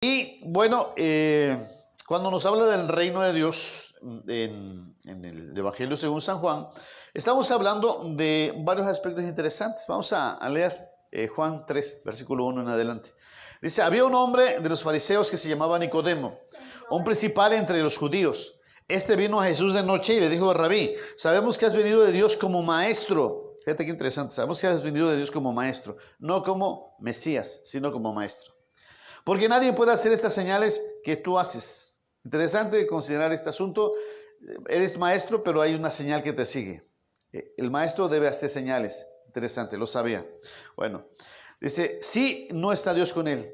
Y bueno, cuando nos habla del reino de Dios en el Evangelio según San Juan, estamos hablando de varios aspectos interesantes. Vamos a leer Juan 3, versículo 1 en adelante. Dice, había un hombre de los fariseos que se llamaba Nicodemo, un principal entre los judíos. Este vino a Jesús de noche y le dijo, Rabí, sabemos que has venido de Dios como maestro. Fíjate qué interesante, sabemos que has venido de Dios como maestro, no como Mesías, sino como maestro. Porque nadie puede hacer estas señales que tú haces. Interesante considerar este asunto. Eres maestro, pero hay una señal que te sigue. El maestro debe hacer señales. Interesante, lo sabía. Bueno, dice, sí, no está Dios con él.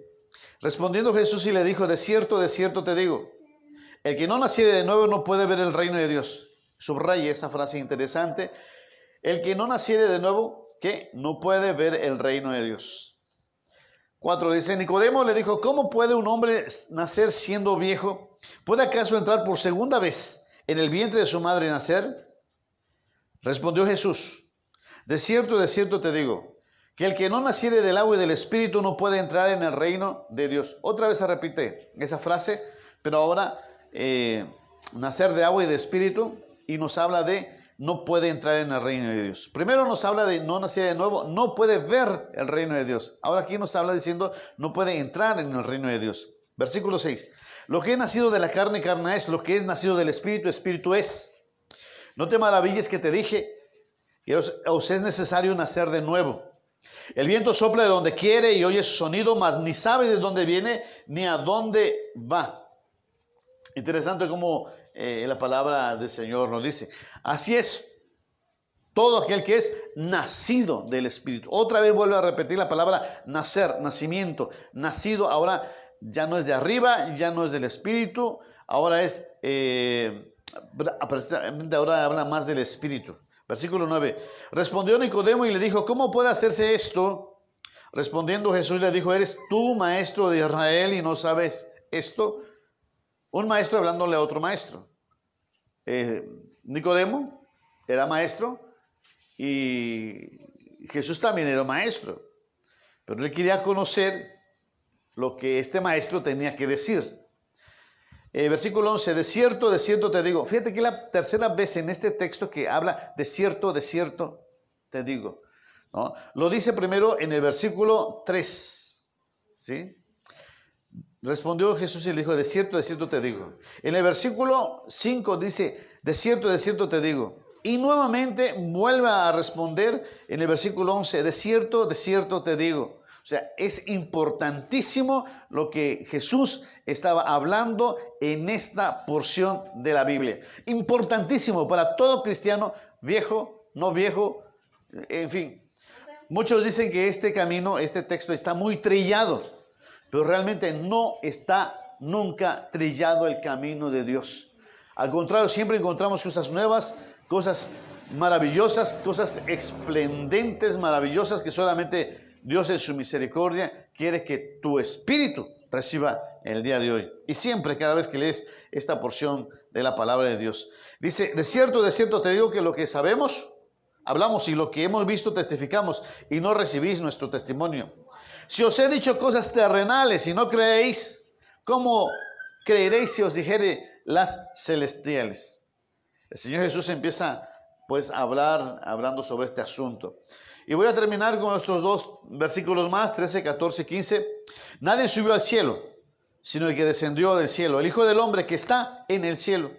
Respondiendo Jesús y le dijo, de cierto te digo, el que no naciere de nuevo no puede ver el reino de Dios. Subraya esa frase interesante. El que no naciere de nuevo, ¿qué? No puede ver el reino de Dios. 4 dice, Nicodemo le dijo, ¿cómo puede un hombre nacer siendo viejo? ¿Puede acaso entrar por segunda vez en el vientre de su madre y nacer? Respondió Jesús, de cierto te digo, que el que no naciere del agua y del espíritu no puede entrar en el reino de Dios. Otra vez se repite esa frase, pero ahora nacer de agua y de espíritu, y nos habla de no puede entrar en el reino de Dios. Primero nos habla de no nacer de nuevo, no puede ver el reino de Dios. Ahora aquí nos habla diciendo no puede entrar en el reino de Dios. Versículo 6. Lo que es nacido de la carne, carne es. Lo que es nacido del espíritu, espíritu es. No te maravilles que te dije, que os es necesario nacer de nuevo. El viento sopla de donde quiere y oye su sonido, mas ni sabe de dónde viene ni a dónde va. Interesante cómo la palabra del Señor nos dice. Así es todo aquel que es nacido del Espíritu. Otra vez vuelve a repetir la palabra nacer, nacimiento. Nacido ahora ya no es de arriba, ya no es del Espíritu, ahora es, ahora habla más del Espíritu. Versículo 9. Respondió Nicodemo y le dijo, ¿cómo puede hacerse esto? Respondiendo Jesús le dijo, ¿eres tú maestro de Israel y no sabes esto? Un maestro hablándole a otro maestro. Nicodemo era maestro y Jesús también era maestro. Pero él quería conocer lo que este maestro tenía que decir. Versículo 11, de cierto te digo. Fíjate que es la tercera vez en este texto que habla de cierto te digo, ¿no? Lo dice primero en el versículo 3, ¿sí? Respondió Jesús y le dijo, de cierto te digo. En el versículo 5 dice, de cierto te digo. Y nuevamente vuelve a responder en el versículo 11, de cierto te digo. O sea, es importantísimo lo que Jesús estaba hablando en esta porción de la Biblia. Importantísimo para todo cristiano, viejo, no viejo, en fin. Muchos dicen que este camino, este texto está muy trillado, pero realmente no está nunca trillado el camino de Dios. Al contrario, siempre encontramos cosas nuevas, cosas maravillosas, cosas esplendentes, maravillosas que solamente Dios en su misericordia quiere que tu espíritu reciba el día de hoy. Y siempre, cada vez que lees esta porción de la palabra de Dios. Dice, de cierto te digo que lo que sabemos, hablamos y lo que hemos visto testificamos y no recibís nuestro testimonio. Si os he dicho cosas terrenales y no creéis, ¿cómo creeréis si os dijere las celestiales? El Señor Jesús empieza pues a hablar, hablando sobre este asunto. Y voy a terminar con estos dos versículos más, 13, 14, 15. Nadie subió al cielo, sino el que descendió del cielo, el Hijo del Hombre que está en el cielo.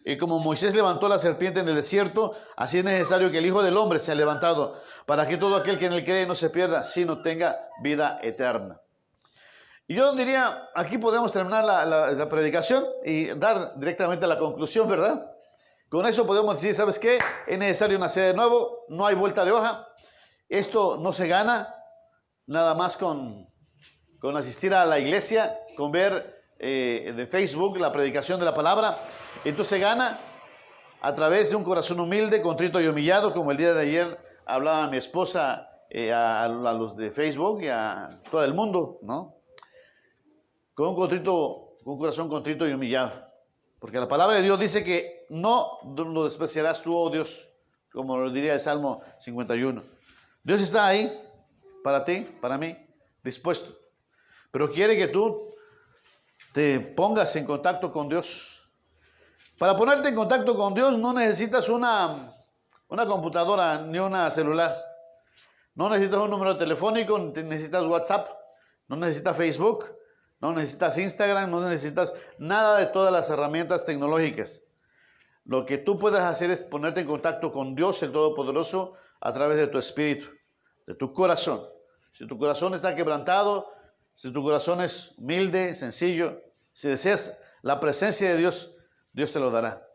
Y como Moisés levantó la serpiente en el desierto, así es necesario que el Hijo del Hombre sea levantado, para que todo aquel que en él cree no se pierda, sino tenga vida eterna. Y yo diría, aquí podemos terminar la predicación y dar directamente a la conclusión, ¿verdad? Con eso podemos decir, ¿sabes qué? Es necesario nacer de nuevo, no hay vuelta de hoja. Esto no se gana nada más con asistir a la iglesia, con ver de Facebook la predicación de la palabra. Entonces se gana a través de un corazón humilde, contrito y humillado, como el día de ayer hablaba mi esposa a los de Facebook y a todo el mundo, ¿no? Con un corazón contrito y humillado. Porque la palabra de Dios dice que no lo despreciarás tú, oh Dios, como lo diría el Salmo 51. Dios está ahí para ti, para mí, dispuesto. Pero quiere que tú te pongas en contacto con Dios. Para ponerte en contacto con Dios no necesitas una computadora ni una celular. No necesitas un número telefónico, no necesitas WhatsApp, no necesitas Facebook, no necesitas Instagram, no necesitas nada de todas las herramientas tecnológicas. Lo que tú puedes hacer es ponerte en contacto con Dios, el Todopoderoso, a través de tu espíritu, de tu corazón. Si tu corazón está quebrantado, si tu corazón es humilde, sencillo, si deseas la presencia de Dios, Dios te lo dará.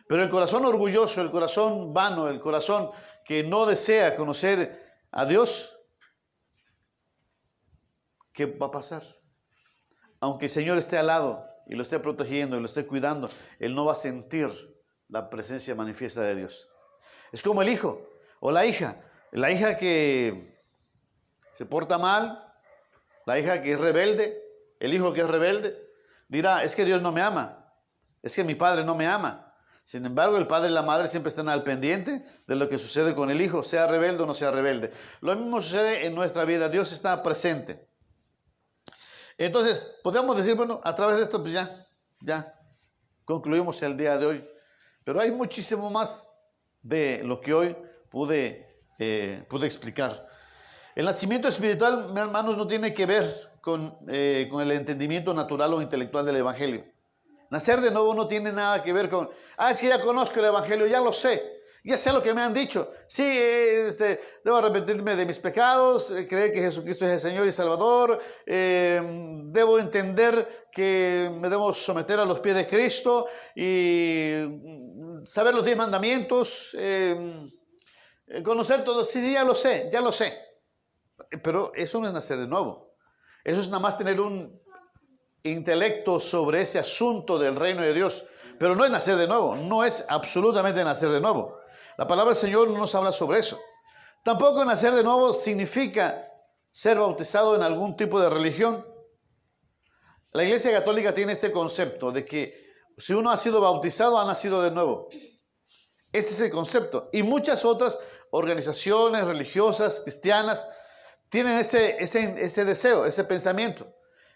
Pero el corazón orgulloso, el corazón vano, el corazón que no desea conocer a Dios, ¿qué va a pasar? Aunque el Señor esté al lado y lo esté protegiendo y lo esté cuidando, Él no va a sentir la presencia manifiesta de Dios. Es como el hijo o la hija que se porta mal, la hija que es rebelde, el hijo que es rebelde, dirá, es que Dios no me ama, es que mi padre no me ama. Sin embargo, el padre y la madre siempre están al pendiente de lo que sucede con el hijo, sea rebelde o no sea rebelde. Lo mismo sucede en nuestra vida, Dios está presente. Entonces, podemos decir, bueno, a través de esto, pues ya concluimos el día de hoy. Pero hay muchísimo más de lo que hoy pude explicar. El nacimiento espiritual, mis hermanos, no tiene que ver con el entendimiento natural o intelectual del Evangelio. Nacer de nuevo no tiene nada que ver con, es que ya conozco el Evangelio, ya lo sé, ya sé lo que me han dicho. Sí, debo arrepentirme de mis pecados, creer que Jesucristo es el Señor y Salvador, debo entender que me debo someter a los pies de Cristo y saber los 10 mandamientos, conocer todo. Sí, ya lo sé. Pero eso no es nacer de nuevo. Eso es nada más tener un intelecto sobre ese asunto del reino de Dios, pero no es nacer de nuevo, no es absolutamente nacer de nuevo. La palabra del Señor no nos habla sobre eso. Tampoco nacer de nuevo significa ser bautizado en algún tipo de religión. La Iglesia Católica tiene este concepto de que si uno ha sido bautizado, ha nacido de nuevo. Este es el concepto. Y muchas otras organizaciones religiosas, cristianas, tienen ese deseo, ese pensamiento,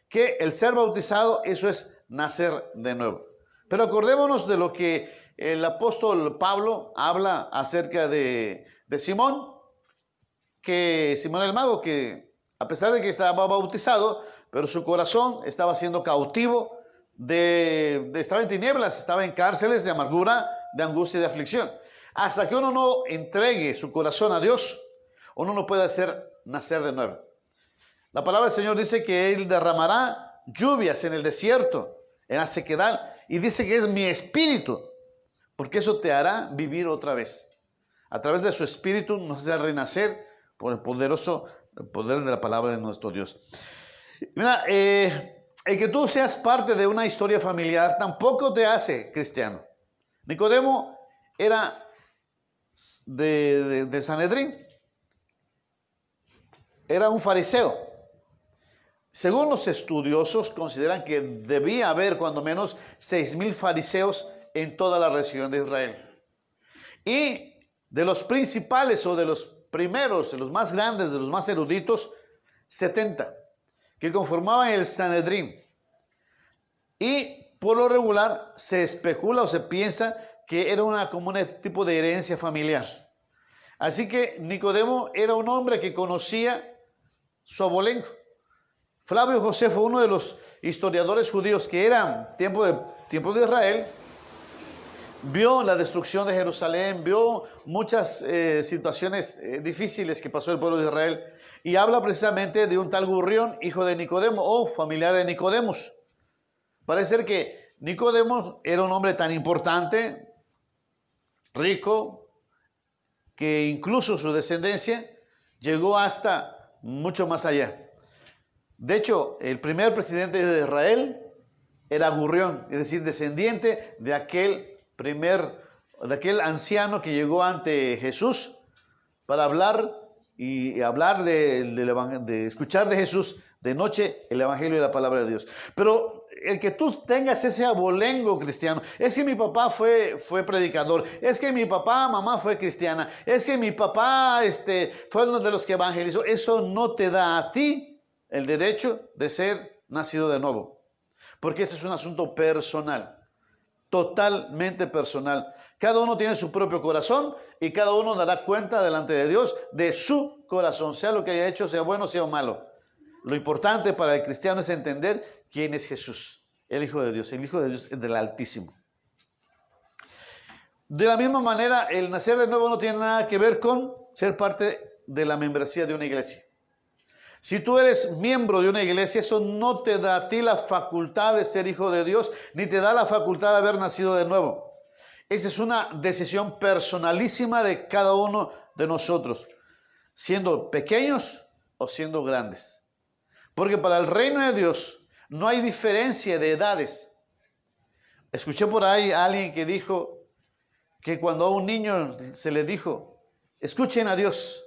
que el ser bautizado, eso es nacer de nuevo. Pero acordémonos de lo que el apóstol Pablo habla acerca de Simón, que Simón el mago, que a pesar de que estaba bautizado, pero su corazón estaba siendo cautivo, estaba en tinieblas, estaba en cárceles de amargura, de angustia y de aflicción. Hasta que uno no entregue su corazón a Dios, uno no puede hacer nacer de nuevo. La palabra del Señor dice que Él derramará lluvias en el desierto, en la sequedad, y dice que es mi espíritu, porque eso te hará vivir otra vez. A través de su espíritu nos hace renacer por el poder de la palabra de nuestro Dios. Mira, el que tú seas parte de una historia familiar tampoco te hace cristiano. Nicodemo era de Sanedrín, era un fariseo. Según los estudiosos, consideran que debía haber cuando menos 6,000 fariseos en toda la región de Israel. Y de los principales o de los primeros, de los más grandes, de los más eruditos, 70, que conformaban el Sanedrín. Y por lo regular se especula o se piensa que era como un tipo de herencia familiar. Así que Nicodemo era un hombre que conocía su abolengo. Flavio Josefo, uno de los historiadores judíos que era tiempo de Israel, vio la destrucción de Jerusalén, vio muchas situaciones difíciles que pasó el pueblo de Israel, y habla precisamente de un tal Gurrión, hijo de Nicodemo, o familiar de Nicodemos. Parece ser que Nicodemo era un hombre tan importante, rico, que incluso su descendencia llegó hasta mucho más allá. De hecho, el primer presidente de Israel era Gurrión, es decir, descendiente de aquel anciano que llegó ante Jesús para hablar de escuchar de Jesús de noche el evangelio y la palabra de Dios. Pero el que tú tengas ese abolengo cristiano, es que mi papá fue predicador, es que mi mamá fue cristiana, es que mi papá fue uno de los que evangelizó, eso no te da a ti el derecho de ser nacido de nuevo. Porque este es un asunto personal, totalmente personal. Cada uno tiene su propio corazón y cada uno dará cuenta delante de Dios de su corazón, sea lo que haya hecho, sea bueno, sea malo. Lo importante para el cristiano es entender quién es Jesús, el Hijo de Dios. El Hijo de Dios es del Altísimo. De la misma manera, el nacer de nuevo no tiene nada que ver con ser parte de la membresía de una iglesia. Si tú eres miembro de una iglesia, eso no te da a ti la facultad de ser hijo de Dios, ni te da la facultad de haber nacido de nuevo. Esa es una decisión personalísima de cada uno de nosotros, siendo pequeños o siendo grandes. Porque para el reino de Dios no hay diferencia de edades. Escuché por ahí a alguien que dijo que cuando a un niño se le dijo, escuchen a Dios,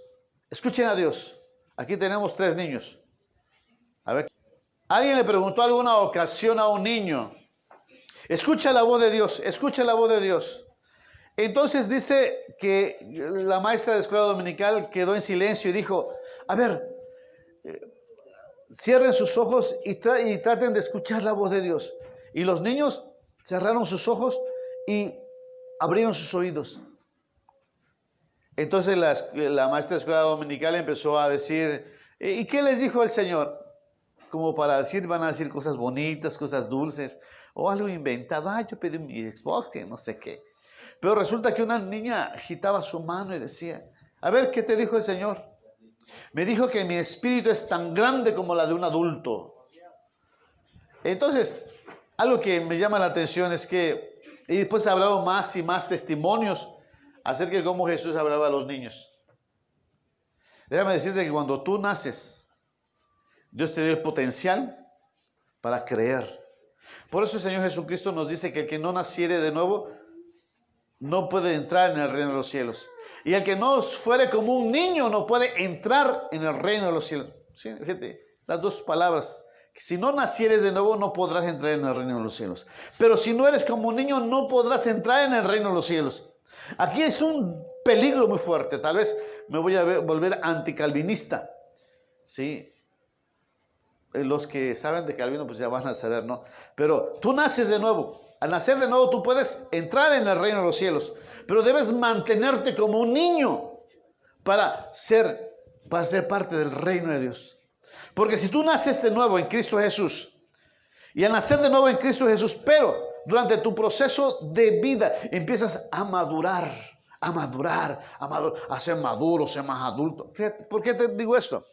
escuchen a Dios. Aquí tenemos 3 niños. A ver, alguien le preguntó alguna ocasión a un niño, escucha la voz de Dios, escucha la voz de Dios. Entonces dice que la maestra de escuela dominical quedó en silencio y dijo, a ver, cierren sus ojos y traten de escuchar la voz de Dios. Y los niños cerraron sus ojos y abrieron sus oídos. Entonces la maestra de escuela dominical empezó a decir, ¿y qué les dijo el Señor? Como para decir, van a decir cosas bonitas, cosas dulces, o algo inventado. Yo pedí mi Xbox, no sé qué. Pero resulta que una niña agitaba su mano y decía, a ver, ¿qué te dijo el Señor? Me dijo que mi espíritu es tan grande como la de un adulto. Entonces, algo que me llama la atención es que, y después se ha hablado más y más testimonios acerca de cómo Jesús hablaba a los niños. Déjame decirte que cuando tú naces, Dios te dio el potencial para creer. Por eso el Señor Jesucristo nos dice que el que no naciere de nuevo no puede entrar en el reino de los cielos. Y el que no fuere como un niño no puede entrar en el reino de los cielos. ¿Sí? Fíjate, las dos palabras. Si no nacieres de nuevo no podrás entrar en el reino de los cielos. Pero si no eres como un niño no podrás entrar en el reino de los cielos. Aquí es un peligro muy fuerte. Tal vez me voy a volver anticalvinista. ¿Sí? Los que saben de Calvino pues ya van a saber, ¿no? Pero tú naces de nuevo. Al nacer de nuevo tú puedes entrar en el reino de los cielos. Pero debes mantenerte como un niño para ser parte del reino de Dios. Porque si tú naces de nuevo en Cristo Jesús, y al nacer de nuevo en Cristo Jesús, pero durante tu proceso de vida empiezas a madurar, a ser maduro, ser más adulto. Fíjate, ¿por qué te digo esto?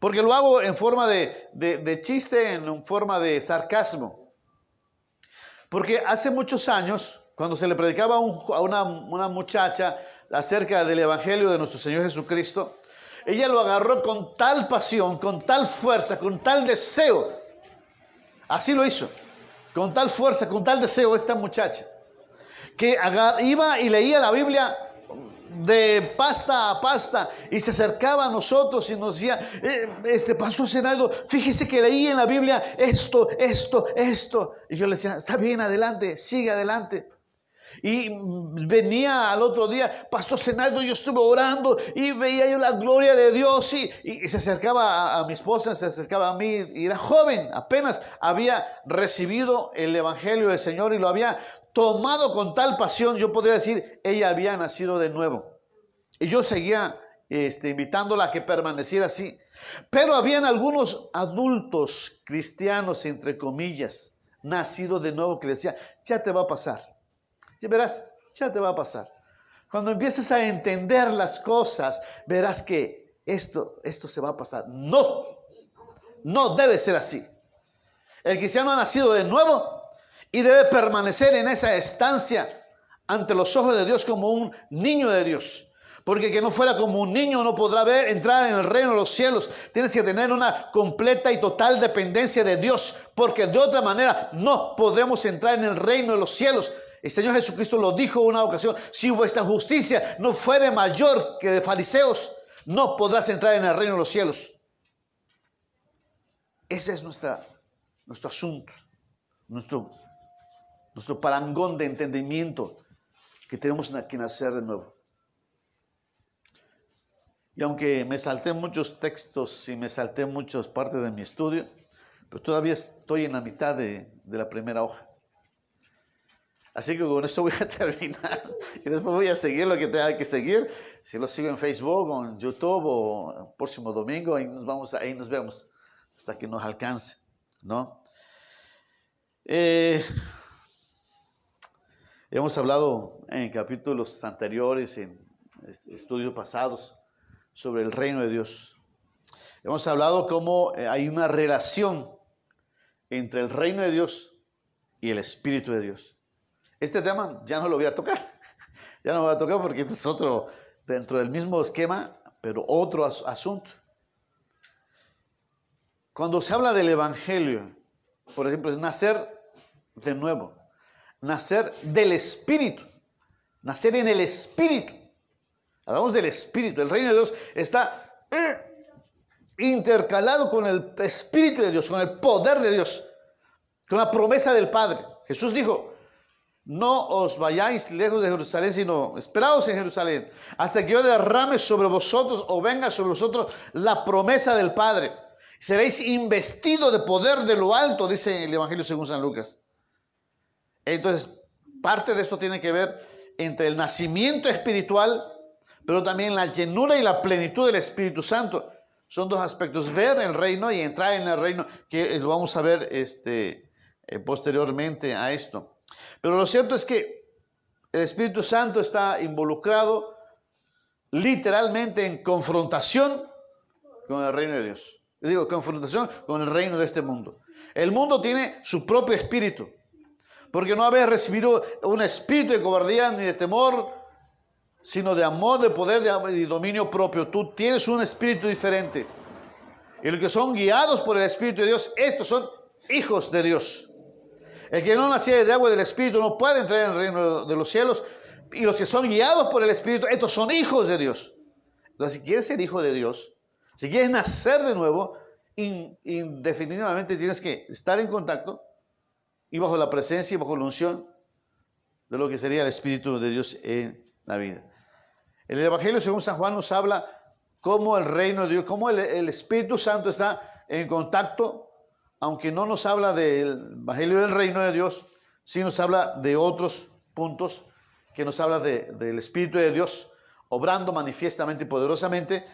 Porque lo hago en forma de chiste, en forma de sarcasmo. Porque hace muchos años, cuando se le predicaba a una muchacha acerca del Evangelio de nuestro Señor Jesucristo, ella lo agarró con tal pasión, con tal fuerza, con tal deseo. Así lo hizo. Con tal fuerza, con tal deseo esta muchacha. Que iba y leía la Biblia de pasta a pasta y se acercaba a nosotros y nos decía, Pastor Zenaldo, fíjese que leí en la Biblia esto. Y yo le decía, está bien, adelante, sigue adelante. Y venía al otro día, Pastor Zenaldo, yo estuve orando y veía yo la gloria de Dios y se acercaba a mi esposa, se acercaba a mí y era joven, apenas había recibido el Evangelio del Señor y lo había tomado con tal pasión, yo podría decir, ella había nacido de nuevo. Y yo seguía invitándola a que permaneciera así. Pero habían algunos adultos cristianos, entre comillas, nacidos de nuevo, que decían, ya te va a pasar. ¿Sí, verás? Ya te va a pasar. Cuando empieces a entender las cosas, verás que esto se va a pasar. No debe ser así. El cristiano ha nacido de nuevo y debe permanecer en esa estancia ante los ojos de Dios como un niño de Dios. Porque que no fuera como un niño no podrá entrar en el reino de los cielos. Tienes que tener una completa y total dependencia de Dios. Porque de otra manera no podremos entrar en el reino de los cielos. El Señor Jesucristo lo dijo en una ocasión, si vuestra justicia no fuere mayor que de fariseos, no podrás entrar en el reino de los cielos. Ese es nuestro asunto, nuestro parangón de entendimiento, que tenemos que nacer de nuevo. Y aunque me salté muchos textos y me salté muchas partes de mi estudio, pero todavía estoy en la mitad de la primera hoja. Así que con esto voy a terminar y después voy a seguir lo que tenga que seguir. Si lo sigo en Facebook o en YouTube o el próximo domingo, ahí nos vemos hasta que nos alcance, ¿no? Hemos hablado en capítulos anteriores, en estudios pasados, sobre el reino de Dios. Hemos hablado cómo hay una relación entre el reino de Dios y el Espíritu de Dios. Este tema ya no lo voy a tocar. Ya no lo voy a tocar porque este es otro, dentro del mismo esquema, pero otro asunto. Cuando se habla del Evangelio, por ejemplo, es nacer de nuevo, nacer del Espíritu, nacer en el Espíritu. Hablamos del Espíritu. El reino de Dios está intercalado con el Espíritu de Dios, con el poder de Dios, con la promesa del Padre. Jesús dijo: no os vayáis lejos de Jerusalén, sino esperaos en Jerusalén, hasta que yo derrame sobre vosotros o venga sobre vosotros la promesa del Padre. Seréis investidos de poder de lo alto, dice el Evangelio según San Lucas. Entonces, parte de esto tiene que ver entre el nacimiento espiritual, pero también la llenura y la plenitud del Espíritu Santo. Son dos aspectos: ver el reino y entrar en el reino, que lo vamos a ver posteriormente a esto. Pero lo cierto es que el Espíritu Santo está involucrado literalmente en confrontación con el reino de Dios. Yo digo, confrontación con el reino de este mundo. El mundo tiene su propio espíritu, porque no habéis recibido un espíritu de cobardía ni de temor, sino de amor, de poder y dominio propio. Tú tienes un espíritu diferente. Y los que son guiados por el Espíritu de Dios, estos son hijos de Dios. El que no naciera de agua y del Espíritu no puede entrar en el reino de los cielos. Y los que son guiados por el Espíritu, estos son hijos de Dios. Entonces, si quieres ser hijo de Dios, si quieres nacer de nuevo, indefinitivamente tienes que estar en contacto y bajo la presencia y bajo la unción de lo que sería el Espíritu de Dios en la vida. El Evangelio según San Juan nos habla cómo el reino de Dios, cómo el Espíritu Santo está en contacto, aunque no nos habla del Evangelio del reino de Dios, sí nos habla de otros puntos que nos habla del Espíritu de Dios obrando manifiestamente y poderosamente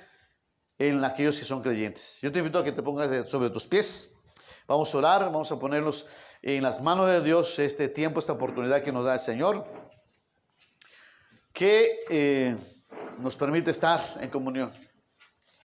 en aquellos que son creyentes. Yo te invito a que te pongas sobre tus pies. Vamos a orar, vamos a ponernos en las manos de Dios este tiempo, esta oportunidad que nos da el Señor, que nos permite estar en comunión.